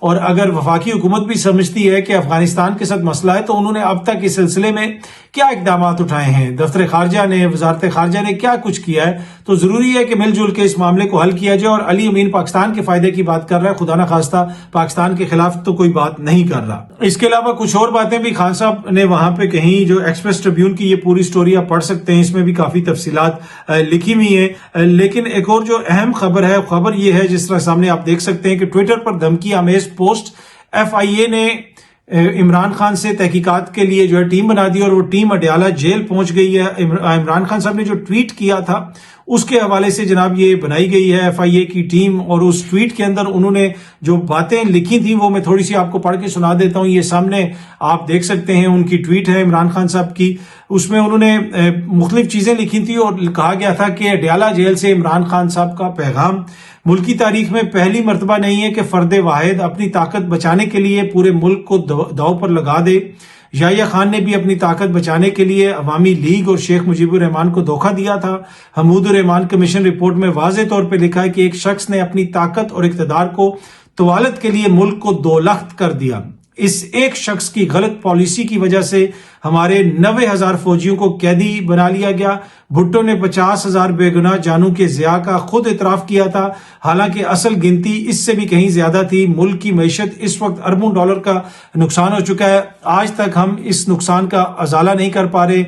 اور اگر وفاقی حکومت بھی سمجھتی ہے کہ افغانستان کے ساتھ مسئلہ ہے تو انہوں نے اب تک اس سلسلے میں کیا اقدامات اٹھائے ہیں، دفتر خارجہ نے، وزارت خارجہ نے کیا کچھ کیا ہے؟ تو ضروری ہے کہ مل جل کے اس معاملے کو حل کیا جائے. اور علی امین پاکستان کے فائدے کی بات کر رہا ہے، خدا نہ خواستہ پاکستان کے خلاف تو کوئی بات نہیں کر رہا. اس کے علاوہ کچھ اور باتیں بھی خان صاحب نے وہاں پہ کہیں، جو ایکسپریس ٹریبیون کی یہ پوری سٹوری آپ پڑھ سکتے ہیں، اس میں بھی کافی تفصیلات لکھی ہوئی ہیں. لیکن ایک اور جو اہم خبر یہ ہے، جس طرح سامنے آپ دیکھ سکتے ہیں کہ ٹویٹر پر دھمکی آمیز پوسٹ، FIA نے عمران خان سے تحقیقات کے لیے جو ہے ٹیم بنا دی اور وہ ٹیم اڈیالہ جیل پہنچ گئی ہے. عمران خان صاحب نے جو ٹویٹ کیا تھا اس کے حوالے سے جناب یہ بنائی گئی ہے FIA کی ٹیم، اور اس ٹویٹ کے اندر انہوں نے جو باتیں لکھی تھیں وہ میں تھوڑی سی آپ کو پڑھ کے سنا دیتا ہوں. یہ سامنے آپ دیکھ سکتے ہیں، ان کی ٹویٹ ہے عمران خان صاحب کی. اس میں انہوں نے مختلف چیزیں لکھی تھی اور کہا گیا تھا کہ اڈیالہ جیل سے عمران خان صاحب کا پیغام: ملکی تاریخ میں پہلی مرتبہ نہیں ہے کہ فرد واحد اپنی طاقت بچانے کے لیے پورے ملک کو داؤ پر لگا دے. یحییٰ خان نے بھی اپنی طاقت بچانے کے لیے عوامی لیگ اور شیخ مجیب الرحمان کو دھوکہ دیا تھا. حمود الرحمان کمیشن رپورٹ میں واضح طور پہ لکھا ہے کہ ایک شخص نے اپنی طاقت اور اقتدار کو طوالت کے لیے ملک کو دولخت کر دیا. اس ایک شخص کی غلط پالیسی کی وجہ سے ہمارے 90,000 فوجیوں کو قیدی بنا لیا گیا. بھٹو نے 50,000 بے گناہ جانوں کے ضیاع کا خود اعتراف کیا تھا، حالانکہ اصل گنتی اس سے بھی کہیں زیادہ تھی. ملک کی معیشت اس وقت اربوں ڈالر کا نقصان ہو چکا ہے. آج تک ہم اس نقصان کا ازالہ نہیں کر پا رہے.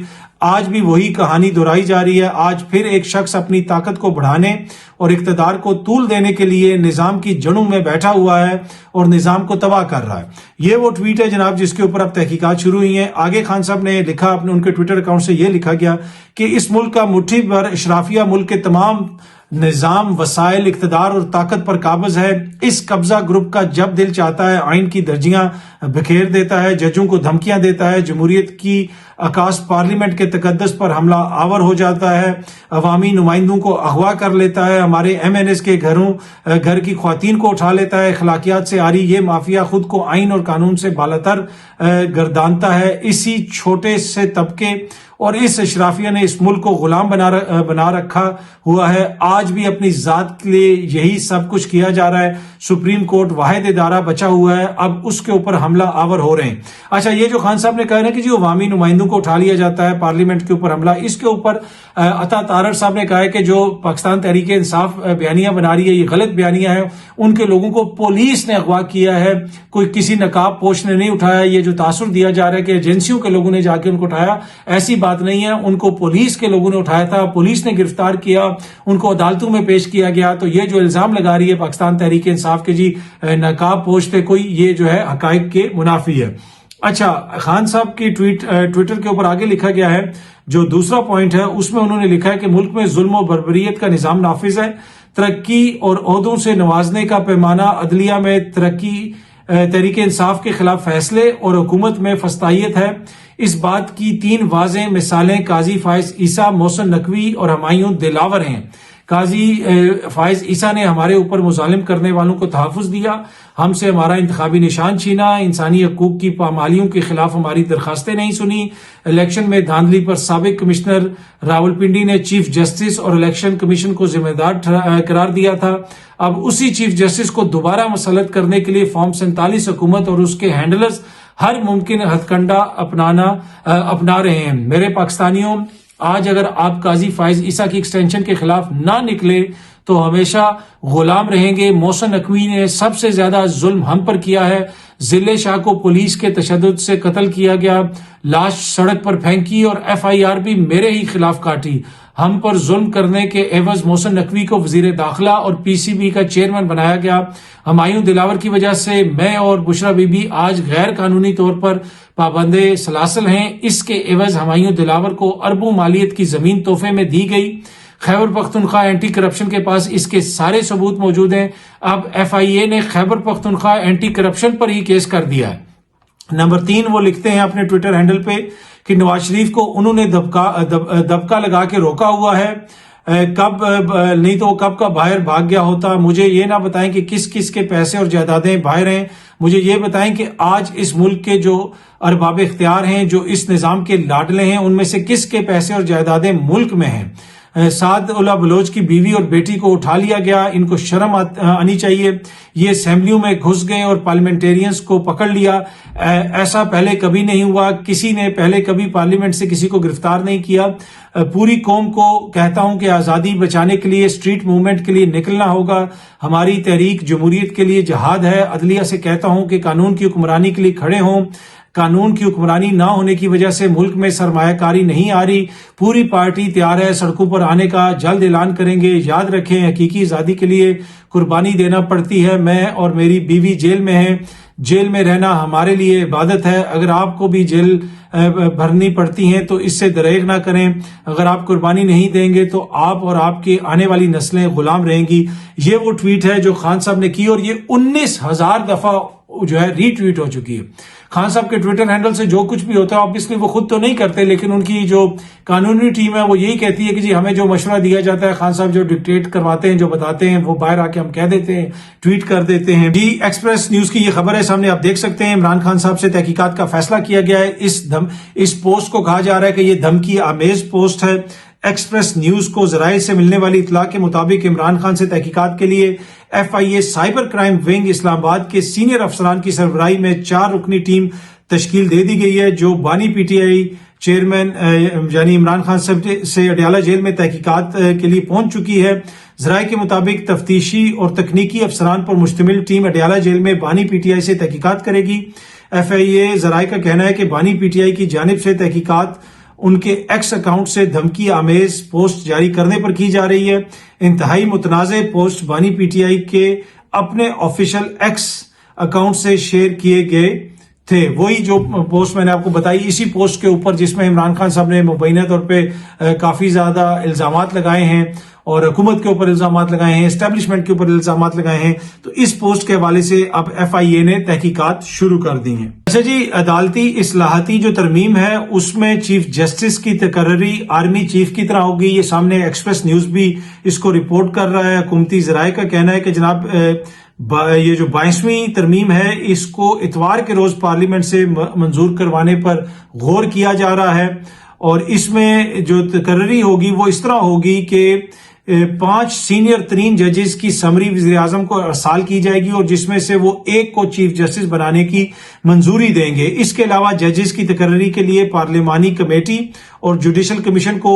آج بھی وہی کہانی دہرائی جا رہی ہے. آج پھر ایک شخص اپنی طاقت کو بڑھانے اور اقتدار کو طول دینے کے لیے نظام کی جڑوں میں بیٹھا ہوا ہے اور نظام کو تباہ کر رہا ہے. یہ وہ ٹویٹ ہے جناب جس کے اوپر اب تحقیقات شروع ہوئی ہیں. آگے خان صاحب نے لکھا، اپنے ان کے ٹویٹر اکاؤنٹ سے یہ لکھا گیا کہ اس ملک کا مٹھی بھر اشرافیہ ملک کے تمام نظام، وسائل، اقتدار اور طاقت پر قابض ہے. اس قبضہ گروپ کا جب دل چاہتا ہے آئین کی درجیاں بکھیر دیتا ہے، ججوں کو دھمکیاں دیتا ہے، جمہوریت کی عکاس پارلیمنٹ کے تقدس پر حملہ آور ہو جاتا ہے، عوامی نمائندوں کو اغوا کر لیتا ہے، ہمارے MNAs کے گھر کی خواتین کو اٹھا لیتا ہے. اخلاقیات سے آری یہ مافیا خود کو آئین اور قانون سے بالاتر گردانتا ہے. اسی چھوٹے سے طبقے اور اس اشرافیہ نے اس ملک کو غلام بنا رکھا ہوا ہے. آج بھی اپنی ذات کے لیے یہی سب کچھ کیا جا رہا ہے. سپریم کورٹ واحد ادارہ بچا ہوا ہے، اب اس کے اوپر حملہ آور ہو رہے ہیں. اچھا، یہ جو خان صاحب نے کہا نا کہ جو عوامی نمائندوں کو اٹھا لیا جاتا ہے، پارلیمنٹ کے اوپر حملہ، اس کے اوپر عطا تارڑ صاحب نے کہا ہے کہ جو پاکستان تحریک انصاف بیانیہ بنا رہی ہے، یہ غلط بیانیہ ہے. ان کے لوگوں کو پولیس نے اغوا کیا ہے، کوئی کسی نقاب پوش نے نہیں اٹھایا. یہ جو تاثر دیا جا رہا ہے کہ ایجنسیوں کے لوگوں نے جا کے ان کو اٹھایا، ایسی بات نہیں ہے. ان کو پولیس کے لوگوں نے اٹھایا تھا، پولیس نے گرفتار کیا، ان کو عدالتوں میں پیش کیا گیا. تو یہ جو الزام لگا رہی ہے پاکستان تحریک انصاف کے جی نقاب پوش تھے کوئی، یہ جو ہے حقائق کے منافی ہے. اچھا، خان صاحب کی ٹویٹر کے اوپر آگے لکھا گیا ہے، جو دوسرا پوائنٹ ہے اس میں انہوں نے لکھا ہے کہ ملک میں ظلم و بربریت کا نظام نافذ ہے. ترقی اور عہدوں سے نوازنے کا پیمانہ، عدلیہ میں تحریک انصاف کے خلاف فیصلے اور حکومت میں فسطائیت ہے. اس بات کی 3 واضح مثالیں قاضی فائز عیسیٰ، محسن نقوی اور ہمایوں دلاور ہیں. قاضی فائز عیسیٰ نے ہمارے اوپر مظالم کرنے والوں کو تحفظ دیا، ہم سے ہمارا انتخابی نشان چھینا، انسانی حقوق کی پامالیوں کے خلاف ہماری درخواستیں نہیں سنی. الیکشن میں دھاندلی پر سابق کمشنر راولپنڈی نے چیف جسٹس اور الیکشن کمیشن کو ذمہ دار قرار دیا تھا. اب اسی چیف جسٹس کو دوبارہ مسلط کرنے کے لیے فارم 47 حکومت اور اس کے ہینڈلرز ہر ممکن ہتھ کنڈا اپنا رہے ہیں. میرے پاکستانیوں، آج اگر آپ قاضی فائز عیسیٰ کی ایکسٹینشن کے خلاف نہ نکلے تو ہمیشہ غلام رہیں گے. محسن نقوی نے سب سے زیادہ ظلم ہم پر کیا ہے. ضلع شاہ کو پولیس کے تشدد سے قتل کیا گیا، لاش سڑک پر پھینکی اور FIR بھی میرے ہی خلاف کاٹی. ہم پر ظلم کرنے کے عوض محسن نقوی کو وزیر داخلہ اور PCB کا چیئرمین بنایا گیا. ہمایوں دلاور کی وجہ سے میں اور بشرا بی بی آج غیر قانونی طور پر پابند سلاسل ہیں. اس کے عوض ہمایوں دلاور کو اربوں مالیت کی زمین تحفے میں دی گئی. خیبر پختونخوا اینٹی کرپشن کے پاس اس کے سارے ثبوت موجود ہیں. اب FIA نے خیبر پختونخوا اینٹی کرپشن پر ہی کیس کر دیا ہے. نمبر 3 وہ لکھتے ہیں اپنے ٹویٹر ہینڈل پہ کہ نواز شریف کو انہوں نے دبکا لگا کے روکا ہوا ہے، کب نہیں تو وہ کب کا باہر بھاگ گیا ہوتا. مجھے یہ نہ بتائیں کہ کس کس کے پیسے اور جائیدادیں باہر ہیں. مجھے یہ بتائیں کہ آج اس ملک کے جو ارباب اختیار ہیں، جو اس نظام کے لاڈلے ہیں، ان میں سے کس کے پیسے اور جائیدادیں ملک میں ہیں. سعد اللہ بلوچ کی بیوی اور بیٹی کو اٹھا لیا گیا، ان کو شرم آنی چاہیے، یہ اسمبلیوں میں گھس گئے اور پارلیمنٹیرینز کو پکڑ لیا، ایسا پہلے کبھی نہیں ہوا، کسی نے پہلے کبھی پارلیمنٹ سے کسی کو گرفتار نہیں کیا۔ پوری قوم کو کہتا ہوں کہ آزادی بچانے کے لیے اسٹریٹ موومنٹ کے لیے نکلنا ہوگا، ہماری تحریک جمہوریت کے لیے جہاد ہے۔ عدلیہ سے کہتا ہوں کہ قانون کی حکمرانی کے لیے کھڑے ہوں، قانون کی حکمرانی نہ ہونے کی وجہ سے ملک میں سرمایہ کاری نہیں آ رہی، پوری پارٹی تیار ہے سڑکوں پر آنے کا، جلد اعلان کریں گے۔ یاد رکھیں حقیقی آزادی کے لیے قربانی دینا پڑتی ہے، میں اور میری بیوی جیل میں ہیں، جیل میں رہنا ہمارے لیے عبادت ہے، اگر آپ کو بھی جیل بھرنی پڑتی ہیں تو اس سے دریغ نہ کریں، اگر آپ قربانی نہیں دیں گے تو آپ اور آپ کی آنے والی نسلیں غلام رہیں گی۔ یہ وہ ٹویٹ ہے جو خان صاحب نے کی اور یہ 19,000 دفعہ جو ہے ری ٹویٹ ہو چکی ہے۔ خان صاحب کے ٹویٹر ہینڈل سے جو کچھ بھی ہوتا ہے آبویسلی وہ خود تو نہیں کرتے، لیکن ان کی جو قانونی ٹیم ہے وہ یہی کہتی ہے کہ جی ہمیں جو مشورہ دیا جاتا ہے، خان صاحب جو ڈکٹیٹ کرواتے ہیں، جو بتاتے ہیں، وہ باہر آ کے ہم کہہ دیتے ہیں، ٹویٹ کر دیتے ہیں۔ جی ایکسپریس نیوز کی یہ خبر ہے سامنے، آپ دیکھ سکتے ہیں عمران خان صاحب سے تحقیقات کا فیصلہ کیا گیا ہے۔ اس پوسٹ کو کہا جا رہا ہے کہ یہ دھمکی آمیز پوسٹ ہے۔ ایکسپریس نیوز کو ذرائع سے ملنے والی اطلاع کے مطابق عمران خان سے تحقیقات کے لیے FIA سائبر کرائم ونگ اسلام آباد کے سینئر افسران کی سربراہی میں 4 رکنی ٹیم تشکیل دے دی گئی ہے، جو بانی PTI چیئرمین یعنی عمران خان صاحب سے اڈیالہ جیل میں تحقیقات کے لیے پہنچ چکی ہے۔ ذرائع کے مطابق تفتیشی اور تکنیکی افسران پر مشتمل ٹیم اڈیالہ جیل میں بانی PTI سے تحقیقات کرے گی۔ FIA ذرائع کا کہنا ہے کہ بانی PTI کی جانب سے تحقیقات ان کے ایکس اکاؤنٹ سے دھمکی آمیز پوسٹ جاری کرنے پر کی جا رہی ہے۔ انتہائی متنازع پوسٹ بانی PTI کے اپنے آفیشل ایکس اکاؤنٹ سے شیئر کیے گئے تھے، وہی جو پوسٹ میں نے آپ کو بتائی، اسی پوسٹ کے اوپر جس میں عمران خان صاحب نے مبینہ طور پہ کافی زیادہ الزامات لگائے ہیں اور حکومت کے اوپر الزامات لگائے ہیں، اسٹیبلشمنٹ کے اوپر الزامات لگائے ہیں، تو اس پوسٹ کے حوالے سے اب FIA نے تحقیقات شروع کر دی ہیں۔ اچھا جی، عدالتی اصلاحاتی جو ترمیم ہے اس میں چیف جسٹس کی تقرری آرمی چیف کی طرح ہوگی، یہ سامنے ایکسپریس نیوز بھی اس کو رپورٹ کر رہا ہے۔ حکومتی ذرائع کا کہنا ہے کہ جناب یہ جو 22ویں ترمیم ہے اس کو اتوار کے روز پارلیمنٹ سے منظور کروانے پر غور کیا جا رہا ہے، اور اس میں جو تقرری ہوگی وہ اس طرح ہوگی کہ 5 سینئر ترین ججز کی سمری وزیر اعظم کو ارسال کی جائے گی، اور جس میں سے وہ ایک کو چیف جسٹس بنانے کی منظوری دیں گے۔ اس کے علاوہ ججز کی تقرری کے لیے پارلیمانی کمیٹی اور جوڈیشل کمیشن کو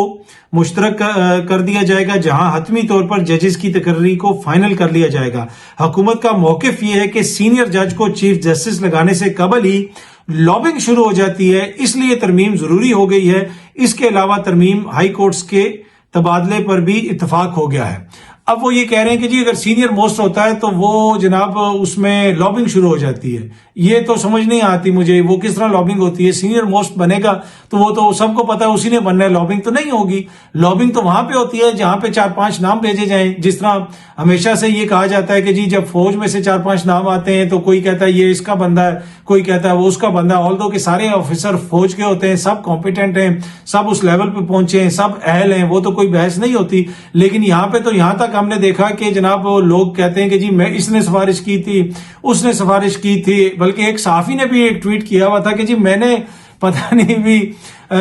مشترک کر دیا جائے گا، جہاں حتمی طور پر ججز کی تقرری کو فائنل کر لیا جائے گا۔ حکومت کا موقف یہ ہے کہ سینئر جج کو چیف جسٹس لگانے سے قبل ہی لابنگ شروع ہو جاتی ہے، اس لیے ترمیم ضروری ہو گئی ہے۔ اس کے علاوہ ترمیم ہائی کورٹس کے تبادلے پر بھی اتفاق ہو گیا ہے۔ اب وہ یہ کہہ رہے ہیں کہ جی اگر سینئر موسٹ ہوتا ہے تو وہ جناب اس میں لابنگ شروع ہو جاتی ہے، یہ تو سمجھ نہیں آتی مجھے، وہ کس طرح لابنگ ہوتی ہے؟ سینئر موسٹ بنے گا تو وہ تو سب کو پتا ہے اسی نے بننا ہے، لابنگ تو نہیں ہوگی۔ لابنگ تو وہاں پہ ہوتی ہے جہاں پہ 4-5 نام بھیجے جائیں، جس طرح ہمیشہ سے یہ کہا جاتا ہے کہ جی جب فوج میں سے 4-5 نام آتے ہیں تو کوئی کہتا ہے یہ اس کا بندہ ہے، کوئی کہتا ہے وہ اس کا بندہ ہے، آلدو کہ سارے آفیسر فوج کے ہوتے ہیں، سب کمپیٹنٹ ہیں، سب اس لیول پہ پہنچے ہیں، سب اہل ہیں، وہ تو کوئی بحث نہیں ہوتی۔ لیکن یہاں پہ تو یہاں تک ہم نے دیکھا کہ جناب لوگ کہتے ہیں کہ جی میں اس نے سفارش کی تھی، اس نے سفارش کی تھی، بلکہ ایک صحافی نے بھی ایک ٹویٹ کیا ہوا تھا کہ جی میں نے پتہ نہیں بھی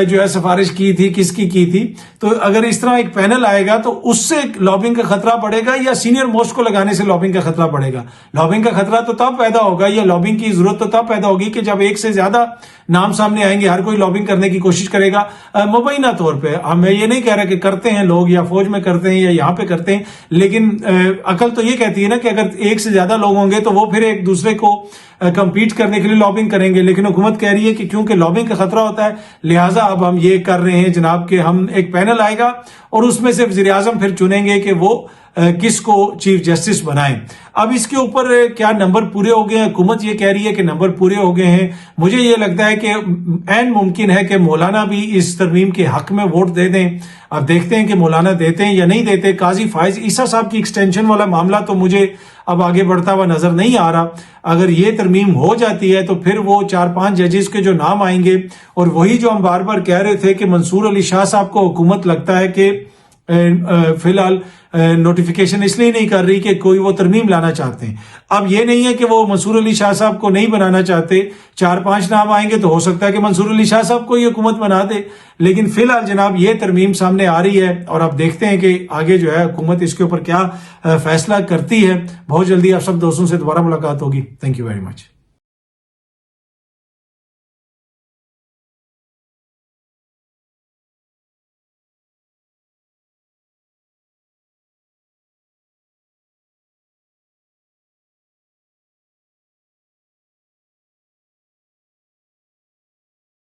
جو ہے سفارش کی تھی، کس کی تھی۔ تو اگر اس طرح ایک پینل آئے گا تو اس سے لابنگ کا خطرہ بڑھے گا یا سینئر موسٹ کو لگانے سے لابنگ کا خطرہ بڑھے گا؟ لابنگ کا خطرہ تو تب پیدا ہوگا یا لابنگ کی ضرورت تو تب پیدا ہوگی کہ جب ایک سے زیادہ نام سامنے آئیں گے، ہر کوئی لابنگ کرنے کی کوشش کرے گا مبینہ طور پہ۔ میں یہ نہیں کہہ رہا کہ کرتے ہیں لوگ یا فوج میں کرتے ہیں یا یہاں پہ کرتے ہیں، لیکن عقل تو یہ کہتی ہے نا کہ اگر ایک سے زیادہ لوگ ہوں گے تو وہ پھر ایک دوسرے کو کمپیٹ کرنے کے لیے لابنگ کریں گے۔ لیکن حکومت کہہ رہی ہے کہ کیونکہ لابنگ کا خطرہ ہوتا ہے لہٰذا اب ہم یہ کر رہے ہیں جناب کہ ہم ایک پینل آئے گا اور اس میں سے وزیر اعظم پھر چنیں گے کہ وہ کس کو چیف جسٹس بنائیں۔ اب اس کے اوپر کیا نمبر پورے ہو گئے ہیں؟ حکومت یہ کہہ رہی ہے کہ نمبر پورے ہو گئے ہیں۔ مجھے یہ لگتا ہے کہ عین ممکن ہے کہ مولانا بھی اس ترمیم کے حق میں ووٹ دے دیں۔ اب دیکھتے ہیں کہ مولانا دیتے ہیں یا نہیں دیتے۔ قاضی فائز عیسیٰ صاحب کی ایکسٹینشن والا معاملہ تو مجھے اب آگے بڑھتا ہوا نظر نہیں آ رہا۔ اگر یہ ترمیم ہو جاتی ہے تو پھر وہ 4-5 ججز کے جو نام آئیں گے، اور وہی جو ہم بار بار کہہ رہے تھے کہ منصور علی شاہ صاحب کو حکومت لگتا ہے کہ فی الحال نوٹیفیکیشن اس لیے نہیں کر رہی کہ کوئی وہ ترمیم لانا چاہتے ہیں. اب یہ نہیں ہے کہ وہ منصور علی شاہ صاحب کو نہیں بنانا چاہتے, 4-5 نام آئیں گے تو ہو سکتا ہے کہ منصور علی شاہ صاحب کو یہ حکومت بنا دے, لیکن فی الحال جناب یہ ترمیم سامنے آ رہی ہے اور اب دیکھتے ہیں کہ آگے جو ہے حکومت اس کے اوپر کیا فیصلہ کرتی ہے. بہت جلدی آپ سب دوستوں سے دوبارہ ملاقات ہوگی. Thank you very much.